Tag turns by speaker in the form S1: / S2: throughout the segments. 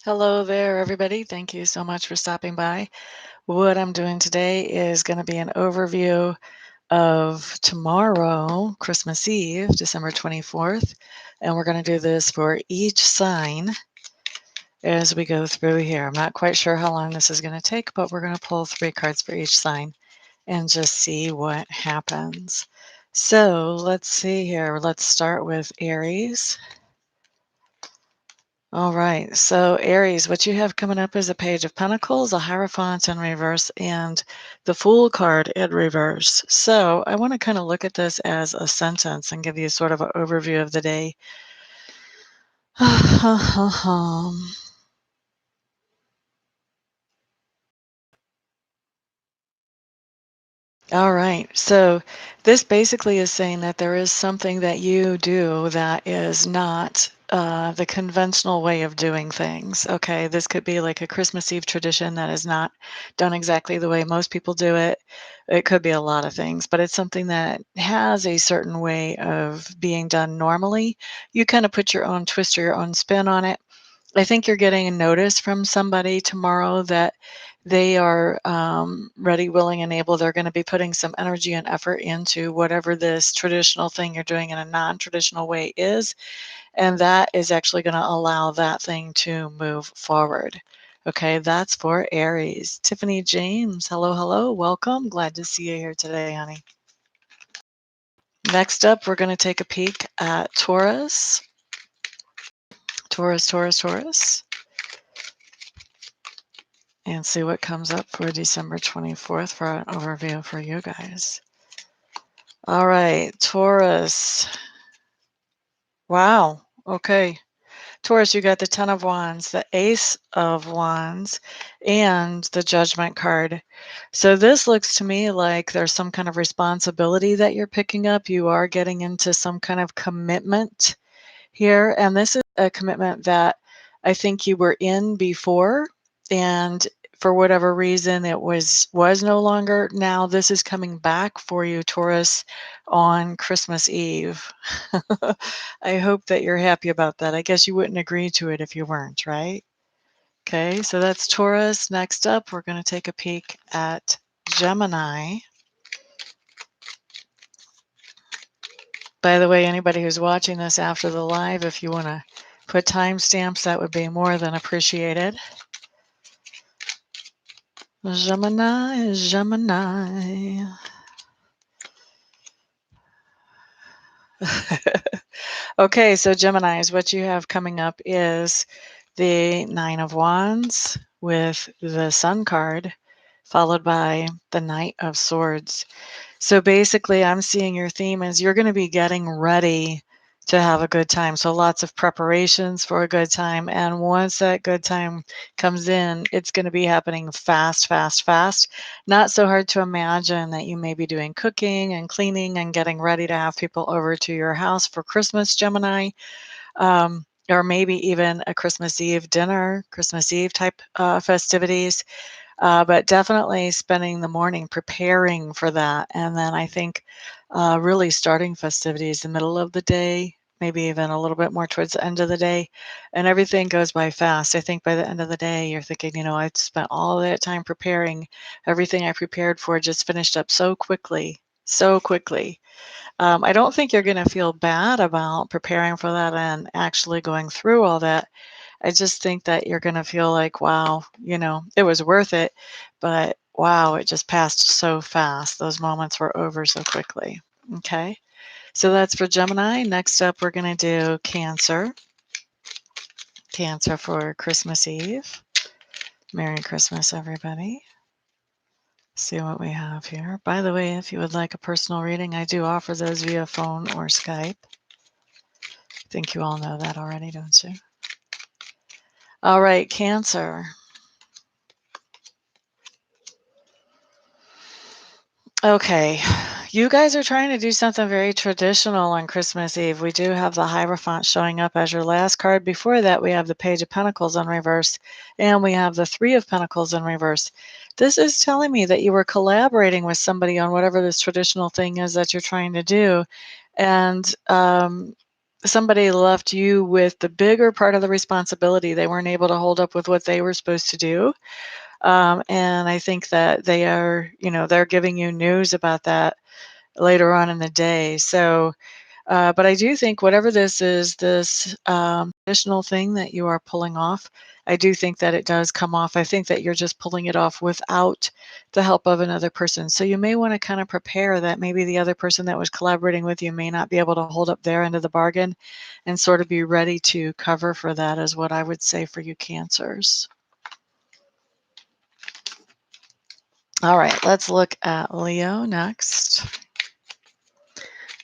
S1: Hello there, everybody. Thank you so much for stopping by. What I'm doing today is going to be an overview of tomorrow, Christmas Eve, December 24th. And we're going to do this for each sign as we go through here. I'm not quite sure how long this is going to take, but we're going to pull 3 cards for each sign and just see what happens. So let's see here. Let's start with Aries. All right, so Aries, what you have coming up is a Page of Pentacles, a Hierophant in reverse, and the Fool card in reverse. So I want to kind of look at this as a sentence and give you sort of an overview of the day. All right. So this basically is saying that there is something that you do that is not the conventional way of doing things. Okay. This could be like a Christmas Eve tradition that is not done exactly the way most people do it. It could be a lot of things, but it's something that has a certain way of being done normally. You kind of put your own twist or your own spin on it. I think you're getting a notice from somebody tomorrow that they are ready, willing, and able. They're going to be putting some energy and effort into whatever this traditional thing you're doing in a non-traditional way is, and that is actually going to allow that thing to move forward. Okay, that's for Aries. Tiffany James, hello, hello, welcome. Glad to see you here today, honey. Next up, we're going to take a peek at Taurus. Taurus, Taurus, Taurus. And see what comes up for December 24th for an overview for you guys. All right, Taurus. Wow. Okay. Taurus, you got the Ten of Wands, the Ace of Wands, and the Judgment card. So this looks to me like there's some kind of responsibility that you're picking up. You are getting into some kind of commitment here. And this is a commitment that I think you were in before. And for whatever reason, it was no longer. Now this is coming back for you, Taurus, on Christmas Eve. I hope that you're happy about that. I guess you wouldn't agree to it if you weren't, right? Okay, so that's Taurus. Next up, we're going to take a peek at Gemini. By the way, anybody who's watching this after the live, if you want to put timestamps, that would be more than appreciated. Gemini, Gemini. Okay, so Geminis, what you have coming up is the Nine of Wands with the Sun card, followed by the Knight of Swords. So basically, I'm seeing your theme is you're going to be getting ready to have a good time. So lots of preparations for a good time. And once that good time comes in, it's going to be happening fast, fast, fast. Not so hard to imagine that you may be doing cooking and cleaning and getting ready to have people over to your house for Christmas, Gemini. Or maybe even a Christmas Eve dinner, Christmas Eve type festivities. But definitely spending the morning preparing for that. And then I think really starting festivities the middle of the day, maybe even a little bit more towards the end of the day. And everything goes by fast. I think by the end of the day, you're thinking, I spent all that time preparing. Everything I prepared for just finished up so quickly, so quickly. I don't think you're going to feel bad about preparing for that and actually going through all that. I just think that you're going to feel like, wow, it was worth it, but wow, it just passed so fast. Those moments were over so quickly. Okay. So that's for Gemini. Next up, we're going to do Cancer. Cancer for Christmas Eve. Merry Christmas, everybody. See what we have here. By the way, if you would like a personal reading, I do offer those via phone or Skype. I think you all know that already, don't you? All right, Cancer. Okay, you guys are trying to do something very traditional on Christmas Eve. We do have the Hierophant showing up as your last card. Before that, we have the Page of Pentacles in reverse, and we have the Three of Pentacles in reverse. This is telling me that you were collaborating with somebody on whatever this traditional thing is that you're trying to do. And somebody left you with the bigger part of the responsibility. They weren't able to hold up with what they were supposed to do. And I think that they are, they're giving you news about that later on in the day. So, but I do think whatever this is, this additional thing that you are pulling off, I do think that it does come off. I think that you're just pulling it off without the help of another person. So you may want to kind of prepare that maybe the other person that was collaborating with you may not be able to hold up their end of the bargain, and sort of be ready to cover for that is what I would say for you Cancers. All right, let's look at Leo next.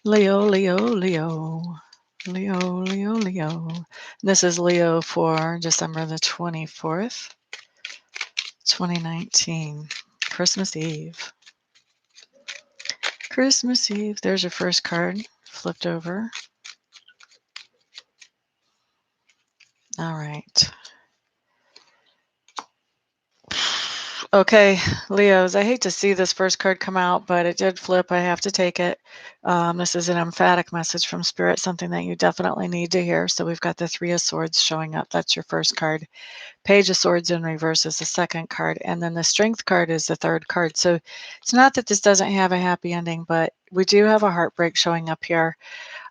S1: Leo, Leo, Leo. Leo, Leo, Leo. This is Leo for December the 24th, 2019, Christmas Eve. Christmas Eve. There's your first card flipped over. All right. Okay, Leos, I hate to see this first card come out, but it did flip. I have to take it. This is an emphatic message from Spirit, something that you definitely need to hear. So we've got the Three of Swords showing up. That's your first card. Page of Swords in reverse is the second card. And then the Strength card is the third card. So it's not that this doesn't have a happy ending, but we do have a heartbreak showing up here.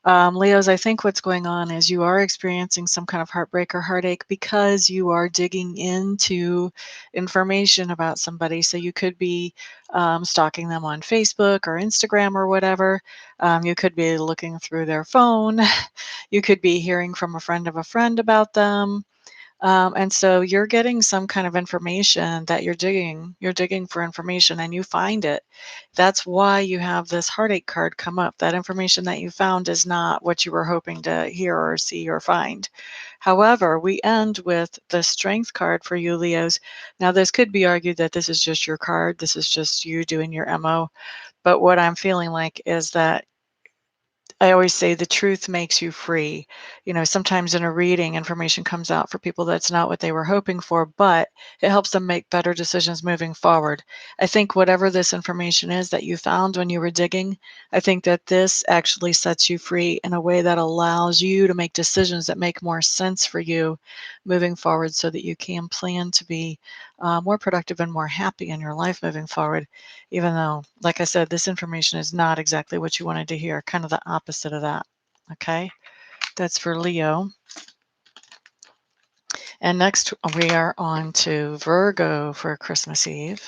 S1: Leos, I think what's going on is you are experiencing some kind of heartbreak or heartache because you are digging into information about somebody. So you could be stalking them on Facebook or Instagram or whatever. You could be looking through their phone. You could be hearing from a friend of a friend about them. And so you're getting some kind of information that you're digging. You're digging for information and you find it. That's why you have this heartache card come up. That information that you found is not what you were hoping to hear or see or find. However, we end with the Strength card for you, Leos. Now, this could be argued that this is just your card. This is just you doing your MO. But what I'm feeling like is that I always say the truth makes you free. Sometimes in a reading, information comes out for people that's not what they were hoping for, but it helps them make better decisions moving forward. I think whatever this information is that you found when you were digging, I think that this actually sets you free in a way that allows you to make decisions that make more sense for you moving forward so that you can plan to be more productive and more happy in your life moving forward, even though, like I said, this information is not exactly what you wanted to hear, kind of the opposite of that. Okay, that's for Leo. And next we are on to Virgo for Christmas Eve.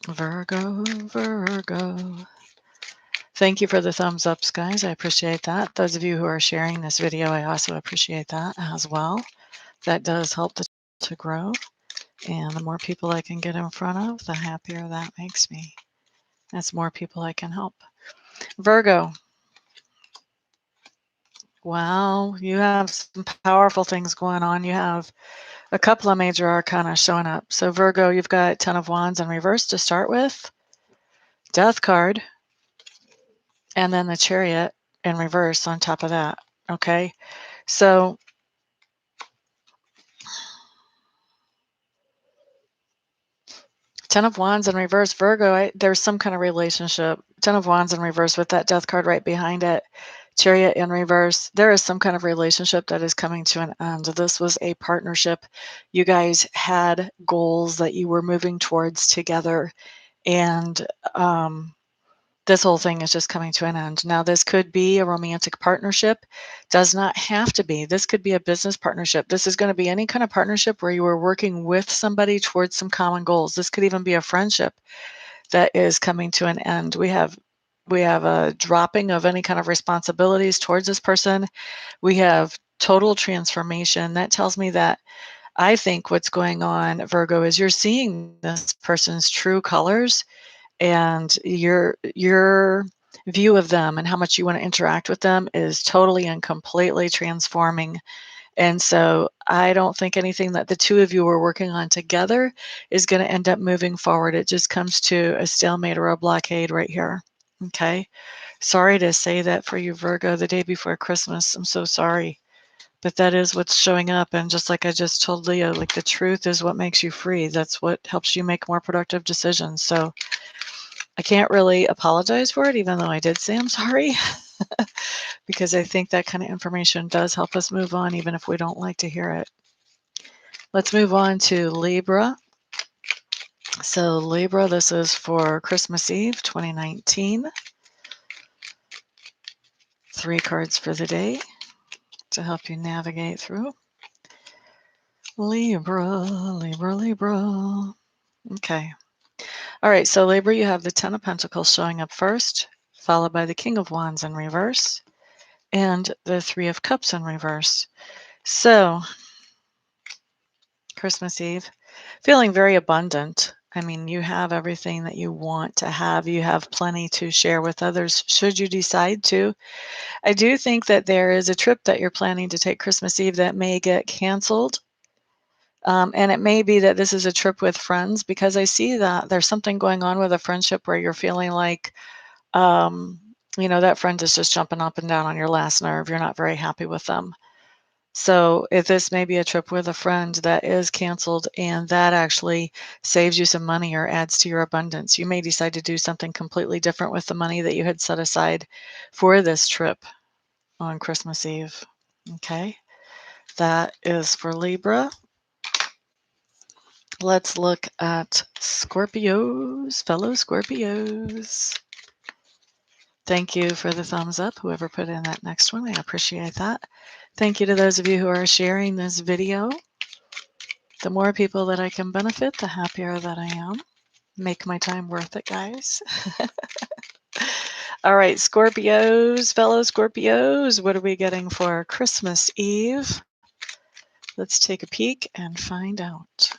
S1: Virgo, Virgo. Thank you for the thumbs ups, guys. I appreciate that. Those of you who are sharing this video, I also appreciate that as well. That does help to grow. And the more people I can get in front of, the happier that makes me. That's more people I can help. Virgo. Wow, you have some powerful things going on. You have a couple of major arcana showing up. So Virgo, you've got Ten of Wands in reverse to start with, Death card, and then the Chariot in reverse on top of that. Okay, so Ten of Wands in reverse, Virgo, there's some kind of relationship. Ten of Wands in reverse with that Death card right behind it. Chariot in reverse. There is some kind of relationship that is coming to an end. This was a partnership. You guys had goals that you were moving towards together. And this whole thing is just coming to an end. Now, this could be a romantic partnership. Does not have to be. This could be a business partnership. This is going to be any kind of partnership where you are working with somebody towards some common goals. This could even be a friendship that is coming to an end. We have a dropping of any kind of responsibilities towards this person. We have total transformation. That tells me that I think what's going on, Virgo, is you're seeing this person's true colors, and your view of them and how much you want to interact with them is totally and completely transforming. And so I don't think anything that the two of you are working on together is going to end up moving forward. It just comes to a stalemate or a blockade right here. Okay. Sorry to say that for you, Virgo, the day before Christmas. I'm so sorry. But that is what's showing up. And just like I just told Leo, like the truth is what makes you free. That's what helps you make more productive decisions. So I can't really apologize for it, even though I did say I'm sorry, because I think that kind of information does help us move on, even if we don't like to hear it. Let's move on to Libra. So Libra, this is for Christmas Eve 2019. 3 cards for the day to help you navigate through. Libra, Libra, Libra. Okay. All right, so Libra, you have the Ten of Pentacles showing up first, followed by the King of Wands in reverse, and the Three of Cups in reverse. So, Christmas Eve, feeling very abundant. I mean, you have everything that you want to have. You have plenty to share with others should you decide to. I do think that there is a trip that you're planning to take Christmas Eve that may get canceled. And it may be that this is a trip with friends, because I see that there's something going on with a friendship where you're feeling like, um, that friend is just jumping up and down on your last nerve. You're not very happy with them. So if this may be a trip with a friend that is canceled and that actually saves you some money or adds to your abundance, you may decide to do something completely different with the money that you had set aside for this trip on Christmas Eve. Okay, that is for Libra. Let's look at Scorpios, fellow Scorpios. Thank you for the thumbs up, whoever put in that next one. I appreciate that. Thank you to those of you who are sharing this video. The more people that I can benefit, the happier that I am. Make my time worth it, guys. All right, Scorpios, fellow Scorpios, what are we getting for Christmas Eve? Let's take a peek and find out.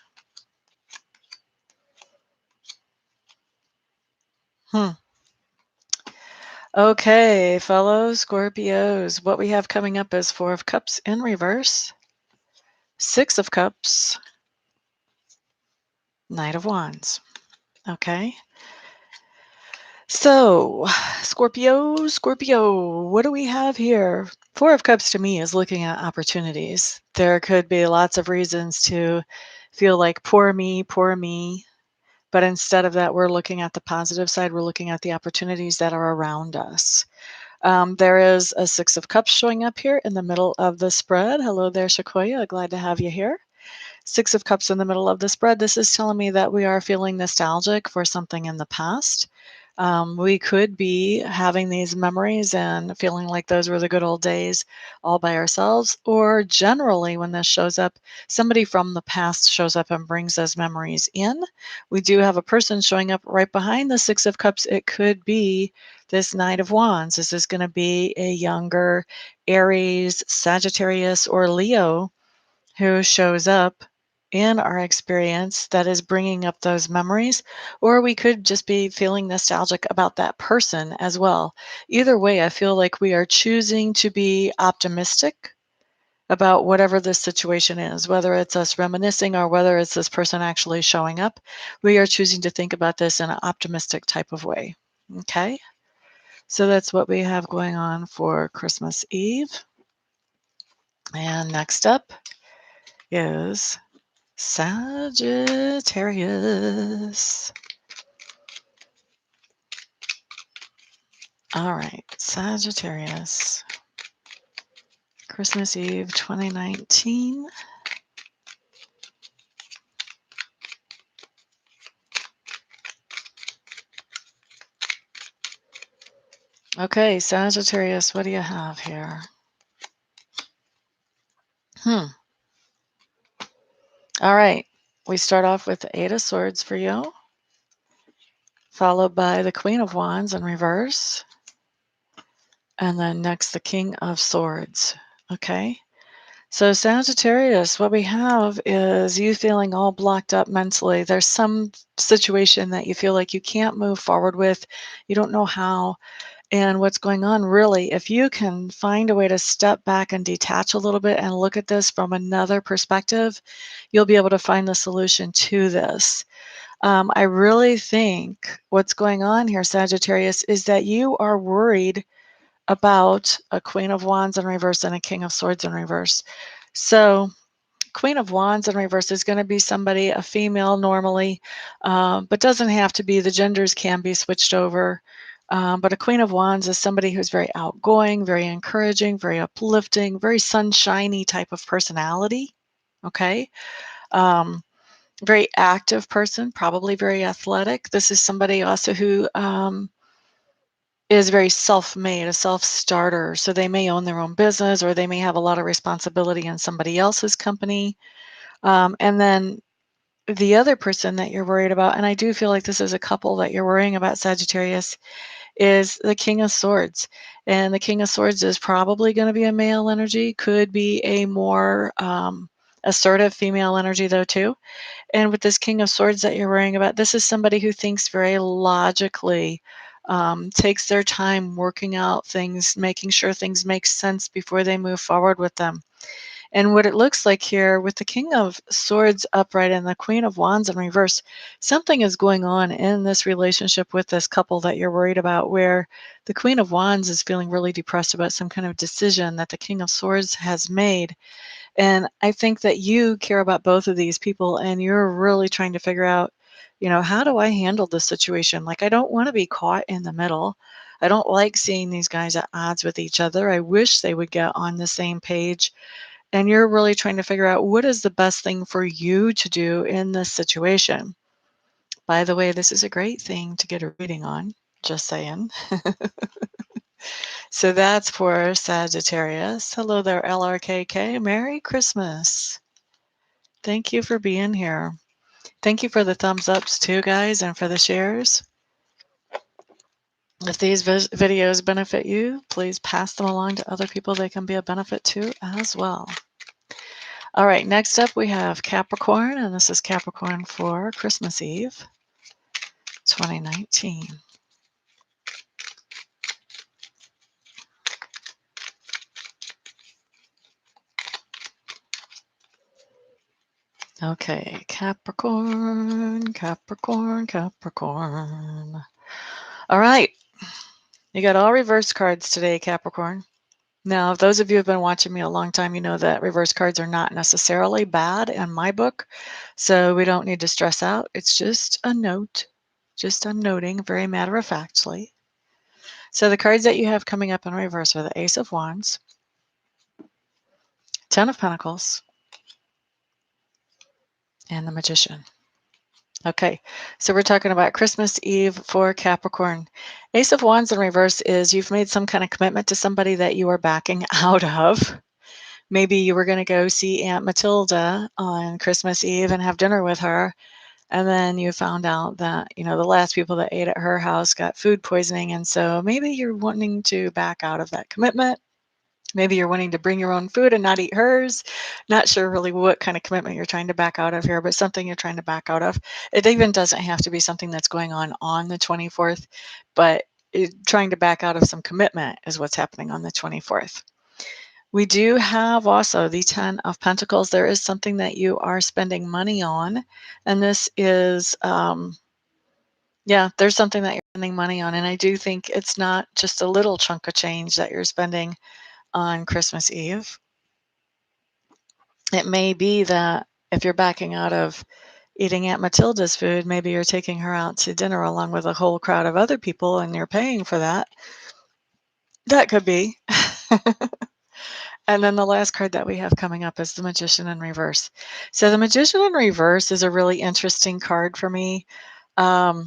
S1: Okay, fellow Scorpios, what we have coming up is Four of Cups in reverse, Six of Cups, Knight of Wands. Okay. So, Scorpio, what do we have here? Four of Cups to me is looking at opportunities. There could be lots of reasons to feel like poor me, poor me. But instead of that, we're looking at the positive side. We're looking at the opportunities that are around us. There is a Six of Cups showing up here in the middle of the spread. Hello there, Shakoya. Glad to have you here. Six of Cups in the middle of the spread. This is telling me that we are feeling nostalgic for something in the past. We could be having these memories and feeling like those were the good old days all by ourselves, or generally when this shows up, somebody from the past shows up and brings those memories in. We do have a person showing up right behind the Six of Cups. It could be this Knight of Wands. This is going to be a younger Aries, Sagittarius, or Leo who shows up in our experience that is bringing up those memories, or we could just be feeling nostalgic about that person as well. Either way, I feel like we are choosing to be optimistic about whatever this situation is, whether it's us reminiscing or whether it's this person actually showing up. We are choosing to think about this in an optimistic type of way. Okay, so that's what we have going on for Christmas Eve. And next up is Sagittarius. All right, Sagittarius. Christmas Eve 2019. Okay, Sagittarius, what do you have here? All right, we start off with the Eight of Swords for you, followed by the Queen of Wands in reverse, and then next the King of Swords. Okay, so Sagittarius, what we have is you feeling all blocked up mentally. There's some situation that you feel like you can't move forward with. You don't know how. And what's going on, really, if you can find a way to step back and detach a little bit and look at this from another perspective, you'll be able to find the solution to this. I really think what's going on here, Sagittarius, is that you are worried about a Queen of Wands in reverse and a King of Swords in reverse. So Queen of Wands in reverse is going to be somebody, a female normally, but doesn't have to be. The genders can be switched over. But a Queen of Wands is somebody who's very outgoing, very encouraging, very uplifting, very sunshiny type of personality. Okay. Very active person, probably very athletic. This is somebody also who is very self-made, a self-starter. So they may own their own business, or they may have a lot of responsibility in somebody else's company. And then the other person that you're worried about, and I do feel like this is a couple that you're worrying about, Sagittarius, is the King of Swords. And the King of Swords is probably going to be a male energy, could be a more assertive female energy, though, too. And with this King of Swords that you're worrying about, this is somebody who thinks very logically, takes their time working out things, making sure things make sense before they move forward with them. And what it looks like here with the King of Swords upright and the Queen of Wands in reverse, something is going on in this relationship with this couple that you're worried about, where the Queen of Wands is feeling really depressed about some kind of decision that the King of Swords has made. And I think that you care about both of these people, and you're really trying to figure out, how do I handle this situation? Like, I don't want to be caught in the middle. I don't like seeing these guys at odds with each other. I wish they would get on the same page. And you're really trying to figure out what is the best thing for you to do in this situation. By the way, this is a great thing to get a reading on, just saying. So that's for Sagittarius. Hello there, LRKK. Merry Christmas. Thank you for being here. Thank you for the thumbs ups too, guys, and for the shares. If these videos benefit you, please pass them along to other people they can be a benefit to as well. All right, next up we have Capricorn, and this is Capricorn for Christmas Eve 2019. Okay, Capricorn, Capricorn, Capricorn. All right, you got all reverse cards today, Capricorn. Now, if those of you who have been watching me a long time, you know that reverse cards are not necessarily bad in my book, so we don't need to stress out. It's just a note, just I'm noting very matter-of-factly. So the cards that you have coming up in reverse are the Ace of Wands, Ten of Pentacles, and the Magician. Okay, so we're talking about Christmas Eve for Capricorn. Ace of Wands in reverse is you've made some kind of commitment to somebody that you are backing out of. Maybe you were going to go see Aunt Matilda on Christmas Eve and have dinner with her, and then you found out that, the last people that ate at her house got food poisoning, and so maybe you're wanting to back out of that commitment. Maybe you're wanting to bring your own food and not eat hers. Not sure really what kind of commitment you're trying to back out of here, but something you're trying to back out of. It even doesn't have to be something that's going on the 24th, but trying to back out of some commitment is what's happening on the 24th. We do have also the Ten of Pentacles. There is something that you are spending money on, and this is, there's something that you're spending money on, and I do think it's not just a little chunk of change that you're spending on Christmas Eve. It may be that if you're backing out of eating Aunt Matilda's food, maybe you're taking her out to dinner along with a whole crowd of other people and you're paying for that. That could be. And then the last card that we have coming up is the Magician in reverse. So the Magician in reverse is a really interesting card for me. I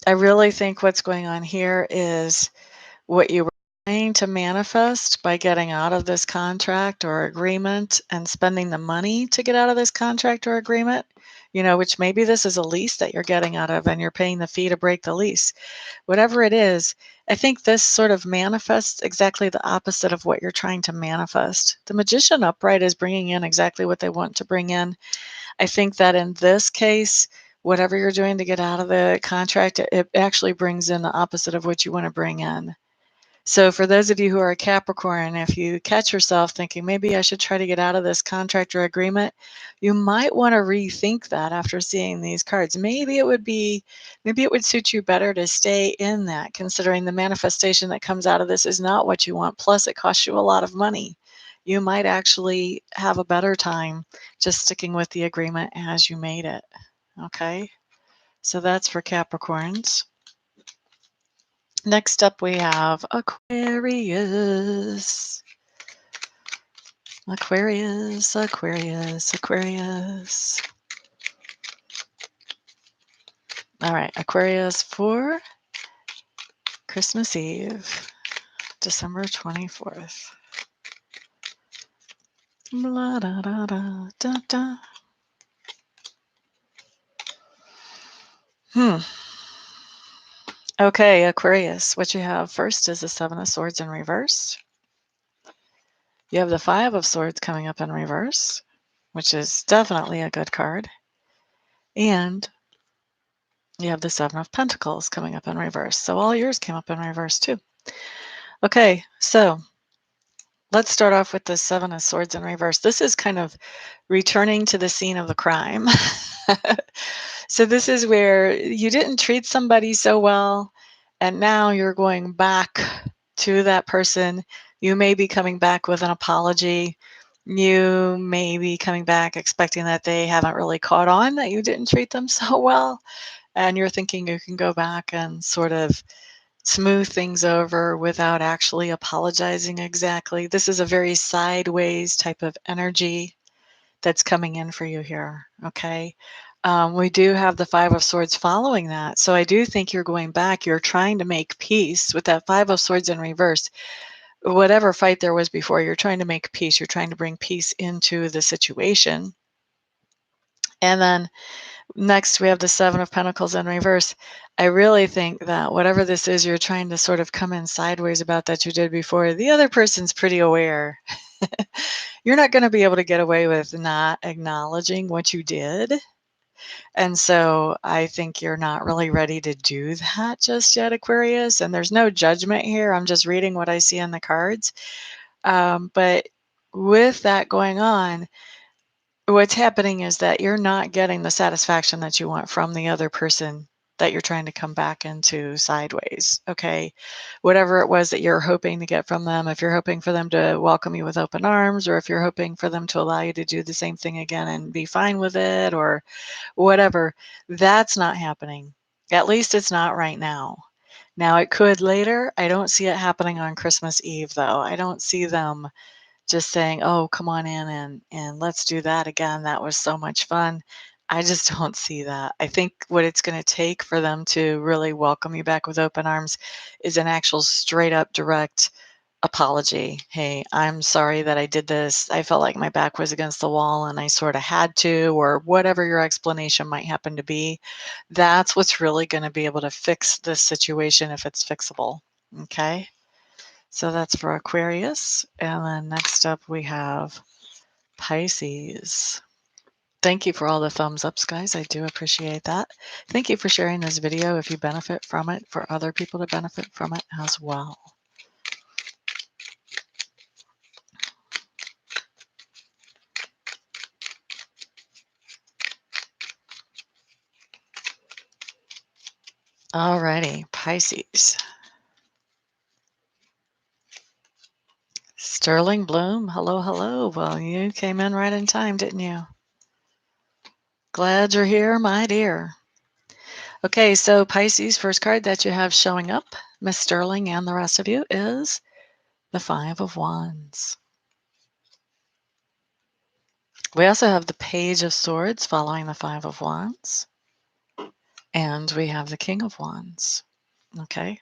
S1: really think what's going on here is what you were trying to manifest by getting out of this contract or agreement and spending the money to get out of this contract or agreement, which maybe this is a lease that you're getting out of and you're paying the fee to break the lease. Whatever it is, I think this sort of manifests exactly the opposite of what you're trying to manifest. The Magician upright is bringing in exactly what they want to bring in. I think that in this case, whatever you're doing to get out of the contract, it actually brings in the opposite of what you want to bring in. So for those of you who are a Capricorn, if you catch yourself thinking, maybe I should try to get out of this contract or agreement, you might want to rethink that after seeing these cards. Maybe it would suit you better to stay in that, considering the manifestation that comes out of this is not what you want. Plus, it costs you a lot of money. you might actually have a better time just sticking with the agreement as you made it. Okay, so that's for Capricorns. Next up, we have Aquarius. Aquarius, Aquarius, Aquarius. All right, Aquarius for Christmas Eve, December 24th. Blah, da, da, da, da, da. Okay, Aquarius, what you have first is the Seven of Swords in reverse. You have the Five of Swords coming up in reverse, which is definitely a good card. And you have the Seven of Pentacles coming up in reverse. So all yours came up in reverse too. Okay, so let's start off with the Seven of Swords in reverse. This is kind of returning to the scene of the crime. So this is where you didn't treat somebody so well, and now you're going back to that person. You may be coming back with an apology. You may be coming back expecting that they haven't really caught on that you didn't treat them so well, and you're thinking you can go back and sort of smooth things over without actually apologizing exactly. This is a very sideways type of energy that's coming in for you here, okay? We do have the Five of Swords following that. So I do think you're going back. You're trying to make peace with that Five of Swords in reverse. Whatever fight there was before, you're trying to make peace. You're trying to bring peace into the situation. And then next, we have the Seven of Pentacles in reverse. I really think that whatever this is, you're trying to sort of come in sideways about that you did before. The other person's pretty aware. You're not going to be able to get away with not acknowledging what you did. And so I think you're not really ready to do that just yet, Aquarius. And there's no judgment here. I'm just reading what I see on the cards. But with that going on, what's happening is that you're not getting the satisfaction that you want from the other person that you're trying to come back into sideways, okay? Whatever it was that you're hoping to get from them, if you're hoping for them to welcome you with open arms, or if you're hoping for them to allow you to do the same thing again and be fine with it, or whatever, that's not happening. At least it's not right now. Now, it could later. I don't see it happening on Christmas Eve, though. I don't see them just saying, "Oh, come on in and let's do that again. That was so much fun." I just don't see that. I think what it's going to take for them to really welcome you back with open arms is an actual straight up direct apology. "Hey, I'm sorry that I did this. I felt like my back was against the wall and I sort of had to," or whatever your explanation might happen to be. That's what's really going to be able to fix this situation if it's fixable. Okay? So that's for Aquarius. And then next up we have Pisces. Thank you for all the thumbs ups, guys. I do appreciate that. Thank you for sharing this video if you benefit from it, for other people to benefit from it as well. Alrighty, Pisces. Sterling Bloom, hello, hello. Well, you came in right in time, didn't you? Glad you're here, my dear. Okay, so Pisces, first card that you have showing up, Miss Sterling and the rest of you, is the Five of Wands. We also have the Page of Swords following the Five of Wands. And we have the King of Wands. Okay.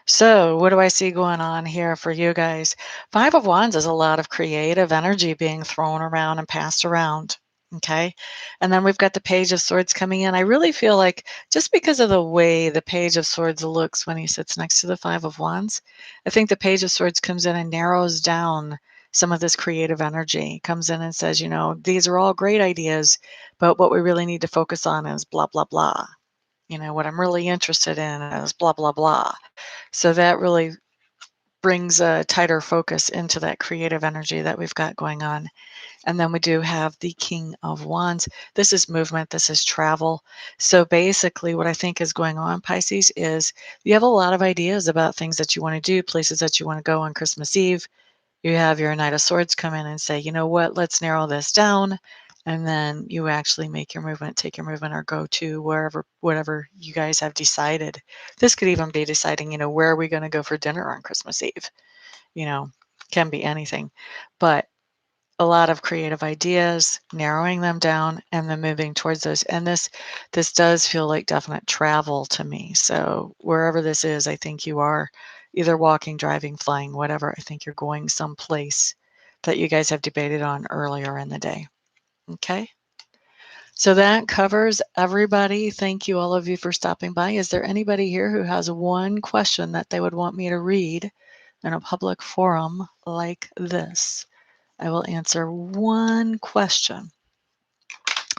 S1: So what do I see going on here for you guys? Five of Wands is a lot of creative energy being thrown around and passed around. Okay. And then we've got the Page of Swords coming in. I really feel like just because of the way the Page of Swords looks when he sits next to the Five of Wands, I think the Page of Swords comes in and narrows down some of this creative energy. Comes in and says, you know, these are all great ideas, but what we really need to focus on is blah, blah, blah. You know, what I'm really interested in is blah, blah, blah. So that really brings a tighter focus into that creative energy that we've got going on. And then we do have the King of Wands. This is movement, this is travel. So basically what I think is going on, Pisces, is you have a lot of ideas about things that you want to do, places that you want to go on Christmas Eve, You have your Knight of Swords come in and say, you know what, let's narrow this down. And then you actually make your movement, take your movement, or go to wherever, whatever you guys have decided. This could even be deciding, you know, where are we going to go for dinner on Christmas Eve? You know, can be anything. But a lot of creative ideas, narrowing them down, and then moving towards those. And this does feel like definite travel to me. So wherever this is, I think you are either walking, driving, flying, whatever. I think you're going someplace that you guys have debated on earlier in the day. Okay. So that covers everybody. Thank you, all of you, for stopping by. Is there anybody here who has one question that they would want me to read in a public forum like this? I will answer one question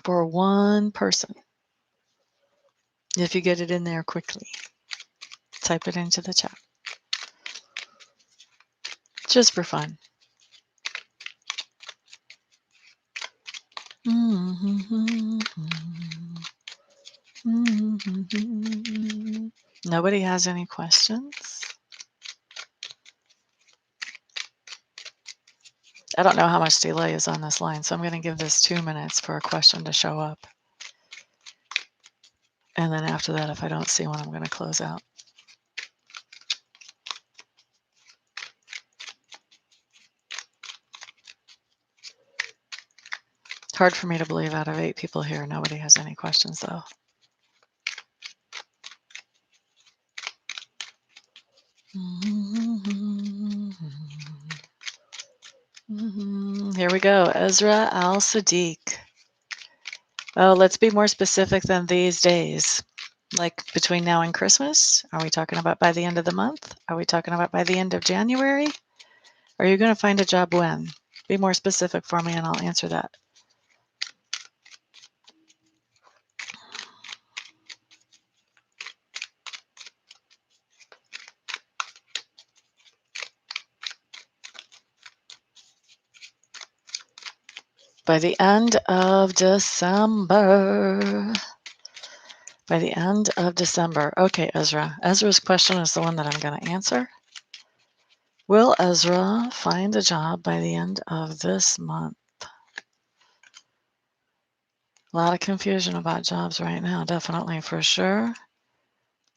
S1: for one person. If you get it in there quickly, type it into the chat. Just for fun. Nobody has any questions? I don't know how much delay is on this line, so I'm going to give this 2 minutes for a question to show up. And then after that, if I don't see one, I'm going to close out. It's hard for me to believe out of 8 people here, nobody has any questions, though. Here we go. Ezra al-Sadiq. Oh, let's be more specific than these days. Like between now and Christmas? Are we talking about by the end of the month? Are we talking about by the end of January? Are you going to find a job when? Be more specific for me and I'll answer that. By the end of December. By the end of December. Okay, Ezra. Ezra's question is the one that I'm going to answer. Will Ezra find a job by the end of this month? A lot of confusion about jobs right now, definitely, for sure.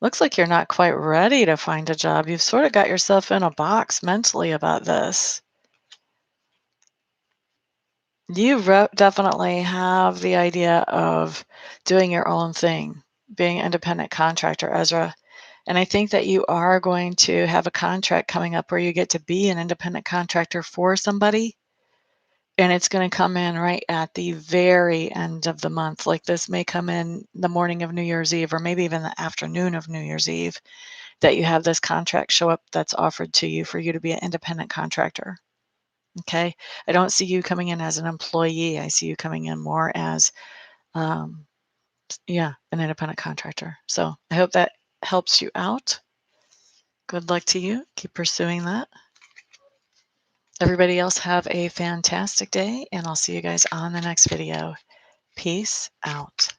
S1: Looks like you're not quite ready to find a job. You've sort of got yourself in a box mentally about this. You definitely have the idea of doing your own thing, being an independent contractor, Ezra. And I think that you are going to have a contract coming up where you get to be an independent contractor for somebody. And it's going to come in right at the very end of the month. Like this may come in the morning of New Year's Eve, or maybe even the afternoon of New Year's Eve, that you have this contract show up that's offered to you for you to be an independent contractor. Okay. I don't see you coming in as an employee. I see you coming in more as, an independent contractor. So I hope that helps you out. Good luck to you. Keep pursuing that. Everybody else have a fantastic day, and I'll see you guys on the next video. Peace out.